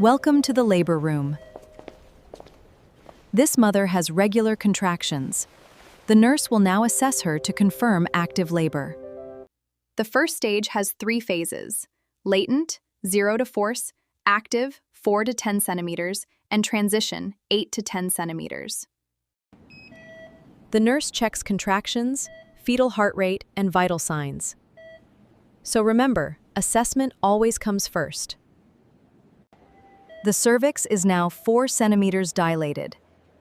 Welcome to the labor room. This mother has regular contractions. The nurse will now assess her to confirm active labor. The first stage has 3 phases: latent, 0 to force, active, 4 to 10 centimeters, and transition, 8 to 10 centimeters. The nurse checks contractions, fetal heart rate, and vital signs. So remember, assessment always comes first. The cervix is now 4 centimeters dilated.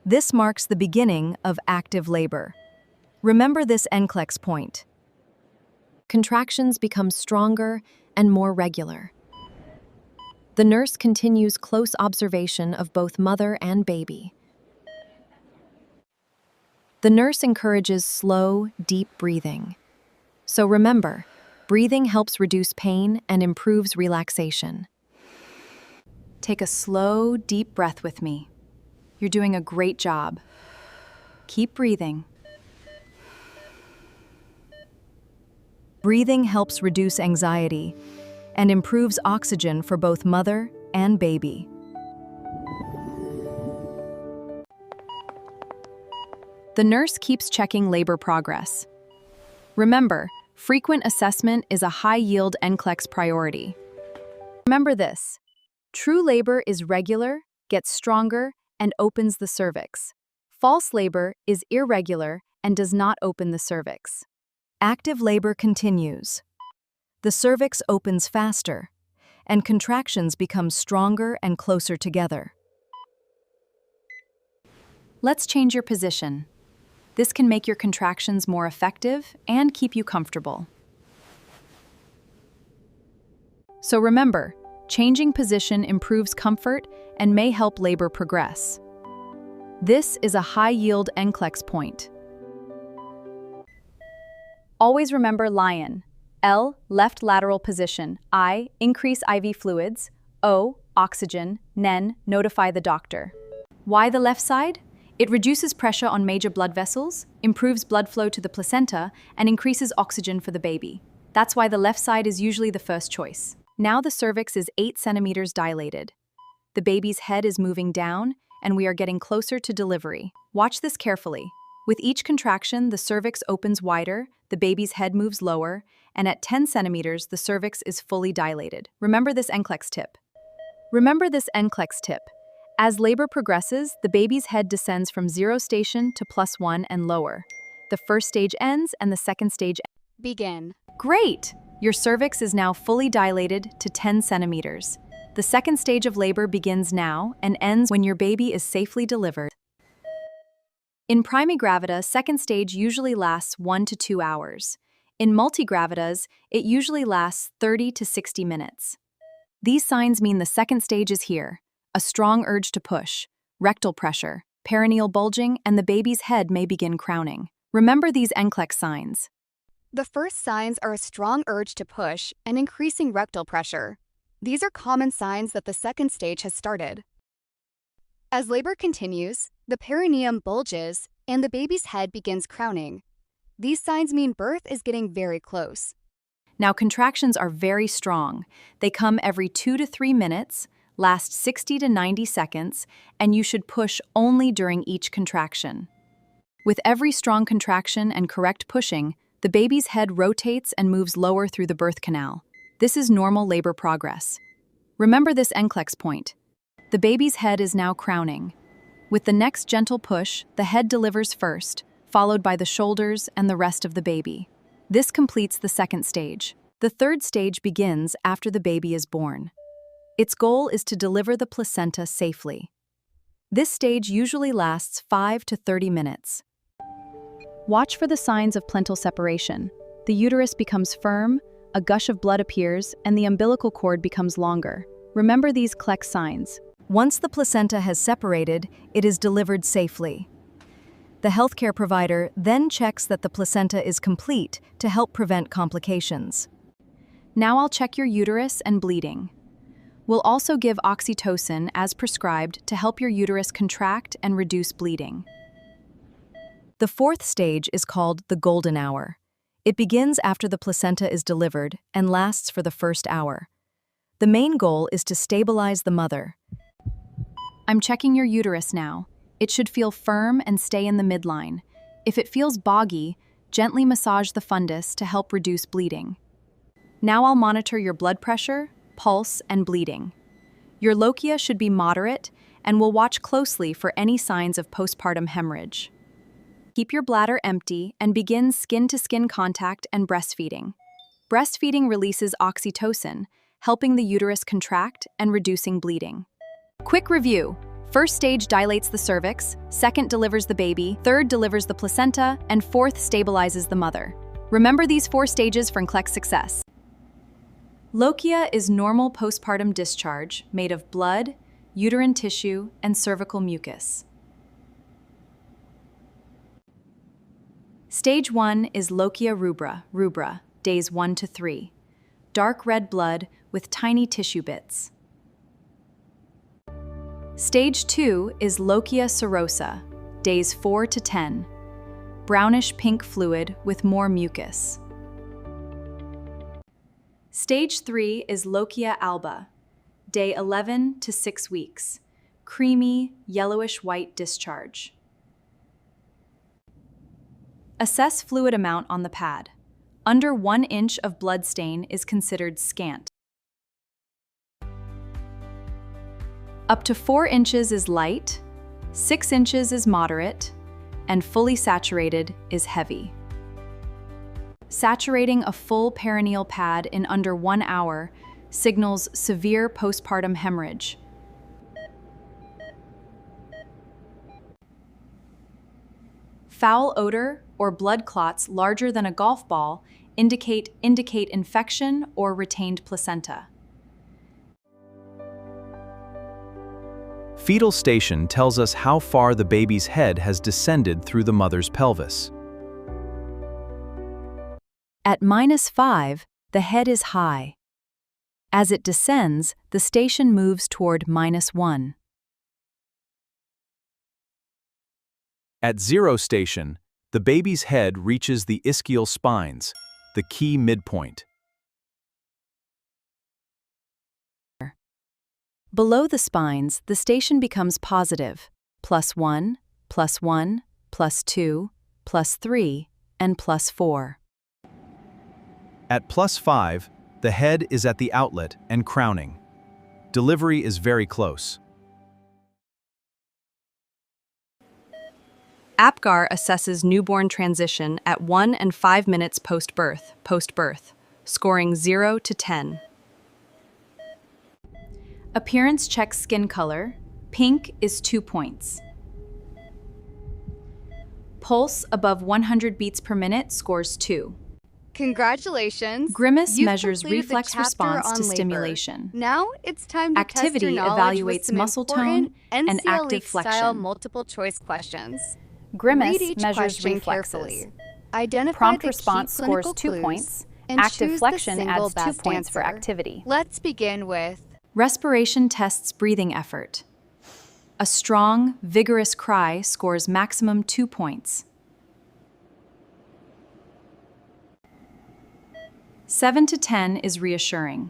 This marks the beginning of active labor. Remember this NCLEX point. Contractions become stronger and more regular. The nurse continues close observation of both mother and baby. The nurse encourages slow, deep breathing. So remember, breathing helps reduce pain and improves relaxation. Take a slow, deep breath with me. You're doing a great job. Keep breathing. Breathing helps reduce anxiety and improves oxygen for both mother and baby. The nurse keeps checking labor progress. Remember, frequent assessment is a high-yield NCLEX priority. Remember this: true labor is regular, gets stronger, and opens the cervix. False labor is irregular and does not open the cervix. Active labor continues. The cervix opens faster, and contractions become stronger and closer together. Let's change your position. This can make your contractions more effective and keep you comfortable. So remember, changing position improves comfort and may help labor progress. This is a high-yield NCLEX point. Always remember lion. L, left lateral position. I, increase IV fluids. O, oxygen. Nen, notify the doctor. Why the left side? It reduces pressure on major blood vessels, improves blood flow to the placenta, and increases oxygen for the baby. That's why the left side is usually the first choice. Now the cervix is 8 centimeters dilated. The baby's head is moving down, and we are getting closer to delivery. Watch this carefully. With each contraction, the cervix opens wider, the baby's head moves lower, and at 10 centimeters, the cervix is fully dilated. Remember this NCLEX tip. As labor progresses, the baby's head descends from 0 station to +1 and lower. The first stage ends and the second stage Begin. Great! Your cervix is now fully dilated to 10 centimeters. The second stage of labor begins now and ends when your baby is safely delivered. In primigravida, second stage usually lasts 1 to 2 hours. In multigravidas, it usually lasts 30 to 60 minutes. These signs mean the second stage is here: a strong urge to push, rectal pressure, perineal bulging, and the baby's head may begin crowning. Remember these NCLEX signs. The first signs are a strong urge to push and increasing rectal pressure. These are common signs that the second stage has started. As labor continues, the perineum bulges and the baby's head begins crowning. These signs mean birth is getting very close. Now, contractions are very strong. They come every 2 to 3 minutes, last 60 to 90 seconds, and you should push only during each contraction. With every strong contraction and correct pushing, the baby's head rotates and moves lower through the birth canal. This is normal labor progress. Remember this NCLEX point. The baby's head is now crowning. With the next gentle push, the head delivers first, followed by the shoulders and the rest of the baby. This completes the second stage. The third stage begins after the baby is born. Its goal is to deliver the placenta safely. This stage usually lasts 5 to 30 minutes. Watch for the signs of placental separation. The uterus becomes firm, a gush of blood appears, and the umbilical cord becomes longer. Remember these NCLEX signs. Once the placenta has separated, it is delivered safely. The healthcare provider then checks that the placenta is complete to help prevent complications. Now I'll check your uterus and bleeding. We'll also give oxytocin as prescribed to help your uterus contract and reduce bleeding. The fourth stage is called the golden hour. It begins after the placenta is delivered and lasts for the first hour. The main goal is to stabilize the mother, I'm checking your uterus now. It should feel firm and stay in the midline. If it feels boggy, gently massage the fundus to help reduce bleeding. Now I'll monitor your blood pressure, pulse, and bleeding. Your lochia should be moderate, and we'll watch closely for any signs of postpartum hemorrhage. Keep your bladder empty and begin skin-to-skin contact and breastfeeding. Breastfeeding releases oxytocin, helping the uterus contract and reducing bleeding. Quick review. First stage dilates the cervix, second delivers the baby, third delivers the placenta, and fourth stabilizes the mother. Remember these 4 stages for NCLEX success. Lochia is normal postpartum discharge made of blood, uterine tissue, and cervical mucus. Stage 1 is Lochia rubra, days 1 to 3. Dark red blood with tiny tissue bits. Stage 2 is Lochia serosa, days 4 to 10. Brownish pink fluid with more mucus. Stage 3 is Lochia alba, day 11 to 6 weeks. Creamy, yellowish-white discharge. Assess fluid amount on the pad. Under 1 inch of blood stain is considered scant. Up to 4 inches is light, 6 inches is moderate, and fully saturated is heavy. Saturating a full perineal pad in under 1 hour signals severe postpartum hemorrhage. Foul odor or blood clots larger than a golf ball indicate infection or retained placenta. Fetal station tells us how far the baby's head has descended through the mother's pelvis. At -5, the head is high. As it descends, the station moves toward -1. At 0 station, the baby's head reaches the ischial spines, the key midpoint. Below the spines, the station becomes positive, +1, +1, +2, +3, and +4. At +5, the head is at the outlet and crowning. Delivery is very close. APGAR assesses newborn transition at 1 and 5 minutes post-birth, scoring 0 to 10. Appearance checks skin color. Pink is 2 points. Pulse above 100 beats per minute scores 2. Congratulations! Grimace You've measures completed the reflex chapter response to on labor. stimulation. Now it's time to Activity test your knowledge with evaluates some muscle important tone and active NCLEX-style flexion. multiple choice questions. Grimace Read each measures question reflexes. carefully. Identify Prompt the response key clinical scores 2 clues points. and Active choose flexion the single adds 2 best points for answer. activity. Let's begin with Respiration tests breathing effort. A strong, vigorous cry scores maximum 2 points. 7 to 10 is reassuring.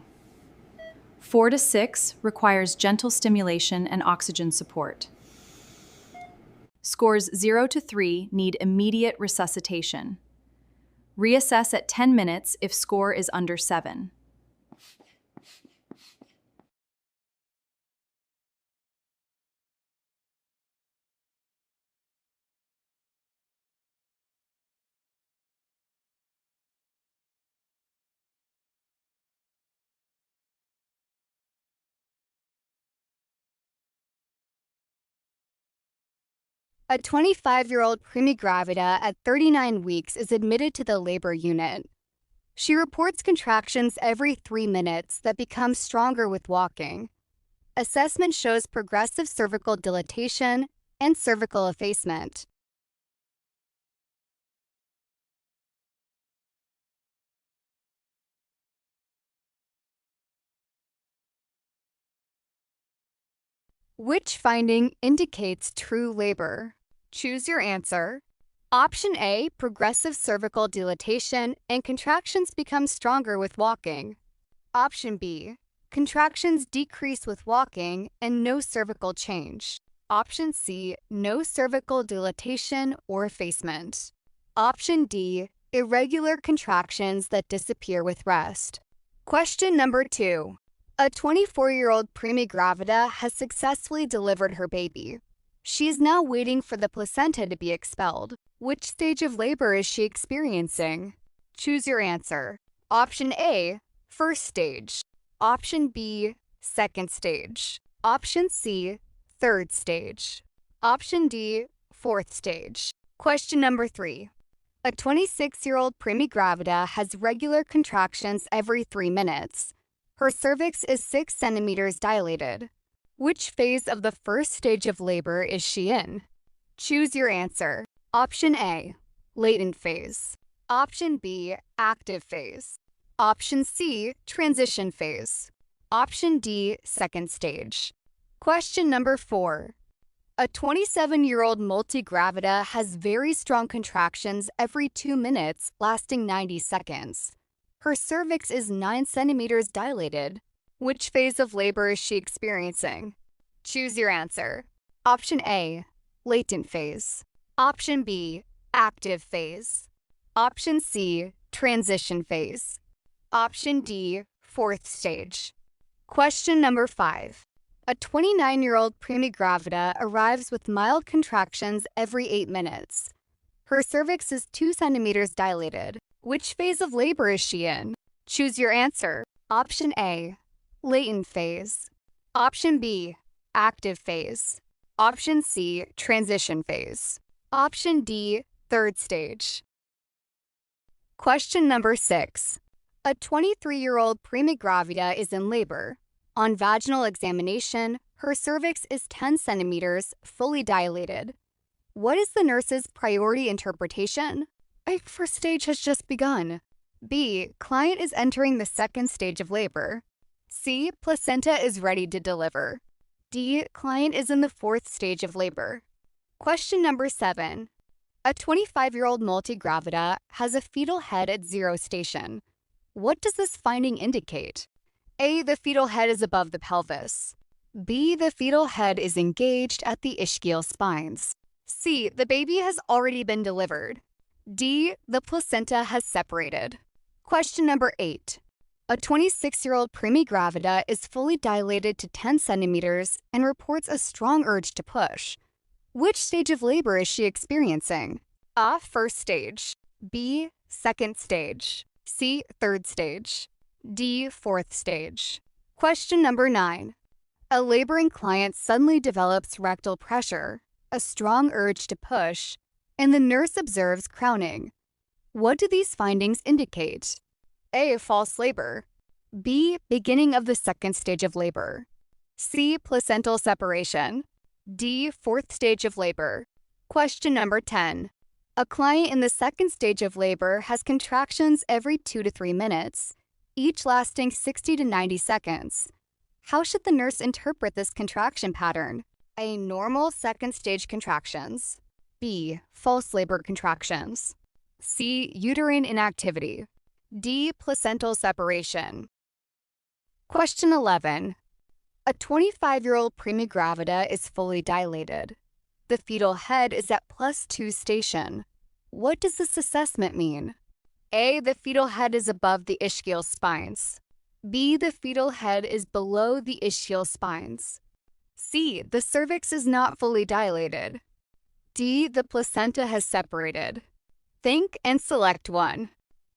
4 to 6 requires gentle stimulation and oxygen support. Scores 0 to 3 need immediate resuscitation. Reassess at 10 minutes if score is under 7. a 25-year-old primigravida at 39 weeks is admitted to the labor unit. She reports contractions every 3 minutes that become stronger with walking. Assessment shows progressive cervical dilatation and cervical effacement. Which finding indicates true labor? Choose your answer. Option A, progressive cervical dilatation and contractions become stronger with walking. Option B, Contractions decrease with walking and no cervical change. Option C, no cervical dilatation or effacement. Option D, irregular contractions that disappear with rest. Question number 2. A 24-year-old preemie gravida has successfully delivered her baby. She is now waiting for the placenta to be expelled. Which stage of labor is she experiencing? Choose your answer. Option A, first stage. Option B, second stage. Option C, third stage. Option D, fourth stage. Question number 3. A 26-year-old preemie gravida has regular contractions every 3 minutes. Her cervix is 6 centimeters dilated. Which phase of the first stage of labor is she in? Choose your answer. Option A, latent phase. Option B, active phase. Option C, transition phase. Option D, second stage. Question number 4. A 27-year-old multigravida has very strong contractions every 2 minutes, lasting 90 seconds. Her cervix is 9 centimeters dilated. Which phase of labor is she experiencing? Choose your answer. Option A, latent phase. Option B, active phase. Option C, transition phase. Option D, fourth stage. Question number 5. A 29-year-old preemie gravida arrives with mild contractions every 8 minutes. Her cervix is 2 centimeters dilated. Which phase of labor is she in? Choose your answer. Option A, latent phase. Option B, active phase. Option C, transition phase. Option D, third stage. Question number 6. A 23-year-old preemie gravida is in labor. On vaginal examination, her cervix is 10 centimeters, fully dilated. What is the nurse's priority interpretation? A, first stage has just begun. B, client is entering the second stage of labor. C, placenta is ready to deliver. D, client is in the fourth stage of labor. Question number 7. A 25-year-old multigravida has a fetal head at 0 station. What does this finding indicate? A, the fetal head is above the pelvis. B, the fetal head is engaged at the ischial spines. C, the baby has already been delivered. D, the placenta has separated. Question number 8. A 26-year-old preemie gravida is fully dilated to 10 centimeters and reports a strong urge to push. Which stage of labor is she experiencing? A, first stage. B, second stage. C, third stage. D, fourth stage. Question number 9. A laboring client suddenly develops rectal pressure, a strong urge to push, and the nurse observes crowning. What do these findings indicate? A, false labor. B, beginning of the second stage of labor. C, placental separation. D, fourth stage of labor. Question number 10. A client in the second stage of labor has contractions every 2 to 3 minutes, each lasting 60 to 90 seconds. How should the nurse interpret this contraction pattern? A, normal second stage contractions. B, false labor contractions. C, uterine inactivity. D, placental separation. Question 11. A 25-year-old preemie gravida is fully dilated. The fetal head is at +2 station. What does this assessment mean? A, the fetal head is above the ischial spines. B, the fetal head is below the ischial spines. C, the cervix is not fully dilated. D, the placenta has separated. Think and select one.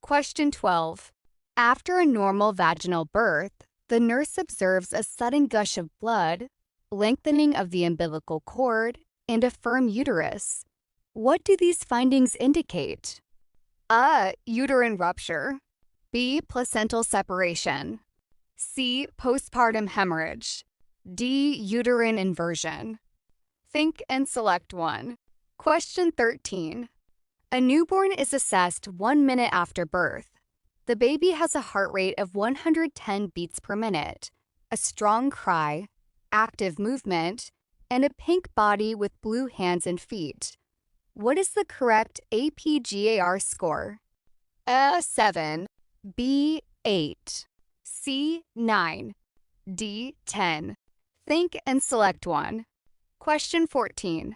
Question 12. After a normal vaginal birth, the nurse observes a sudden gush of blood, lengthening of the umbilical cord, and a firm uterus. What do these findings indicate? A, uterine rupture. B, placental separation. C, postpartum hemorrhage. D, uterine inversion. Think and select one. Question 13. A newborn is assessed 1 minute after birth. The baby has a heart rate of 110 beats per minute, a strong cry, active movement, and a pink body with blue hands and feet. What is the correct APGAR score? A, 7. B, 8. C, 9. D. 10. Think and select one. Question 14.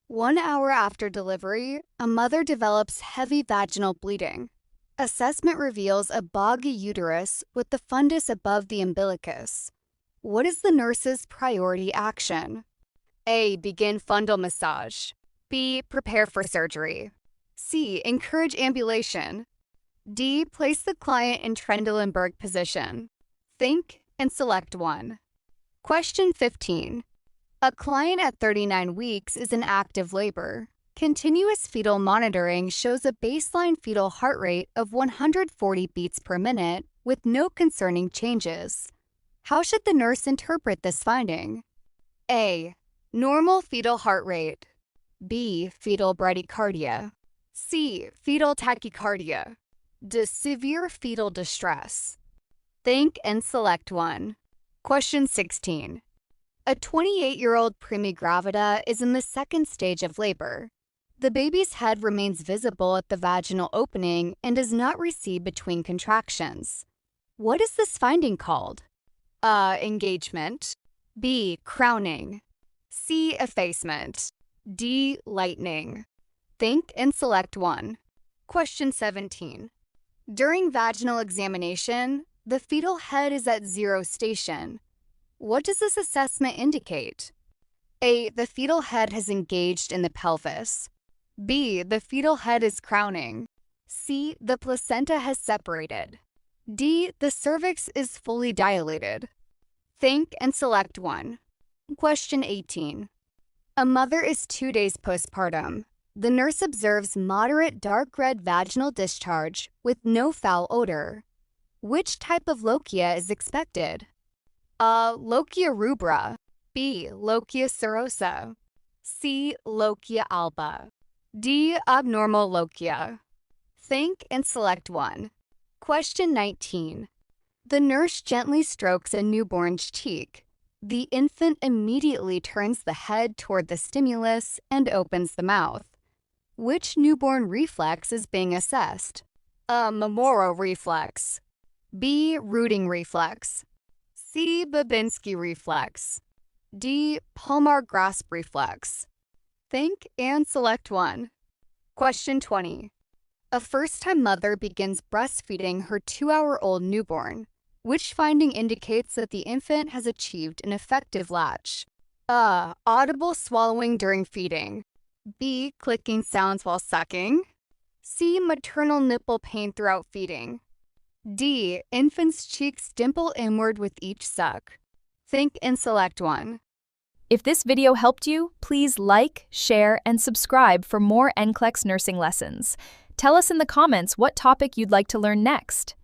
1 hour after delivery, a mother develops heavy vaginal bleeding. Assessment reveals a boggy uterus with the fundus above the umbilicus. What is the nurse's priority action? A. Begin fundal massage. B. Prepare for surgery. C. Encourage ambulation. D. Place the client in Trendelenburg position. Think and select one. Question 15. A client at 39 weeks is in active labor. Continuous fetal monitoring shows a baseline fetal heart rate of 140 beats per minute with no concerning changes. How should the nurse interpret this finding? A. Normal fetal heart rate. B. Fetal bradycardia. C. Fetal tachycardia. D. Severe fetal distress. Think and select one. Question 16. A 28-year-old primigravida is in the second stage of labor. The baby's head remains visible at the vaginal opening and does not recede between contractions. What is this finding called? A. Engagement. B. Crowning. C. Effacement. D. Lightening. Think and select one. Question 17. During vaginal examination, the fetal head is at 0 station. What does this assessment indicate? A. The fetal head has engaged in the pelvis. B. The fetal head is crowning. C. The placenta has separated. D. The cervix is fully dilated. Think and select one. Question 18. A mother is 2 days postpartum. The nurse observes moderate dark red vaginal discharge with no foul odor. Which type of lochia is expected? A. Lochia rubra. B. Lochia serosa. C. Lochia alba. D. Abnormal lochia. Think and select one. Question 19. The nurse gently strokes a newborn's cheek. The infant immediately turns the head toward the stimulus and opens the mouth. Which newborn reflex is being assessed? A. Memoro reflex. B. Rooting reflex. C. Babinski reflex. D. Palmar grasp reflex. Think and select one. Question 20. A first-time mother begins breastfeeding her 2-hour-old newborn. Which finding indicates that the infant has achieved an effective latch? A. Audible swallowing during feeding. B. Clicking sounds while sucking. C. Maternal nipple pain throughout feeding. D. Infant's cheeks dimple inward with each suck. Think and select one. If this video helped you, please like, share, and subscribe for more NCLEX nursing lessons. Tell us in the comments what topic you'd like to learn next.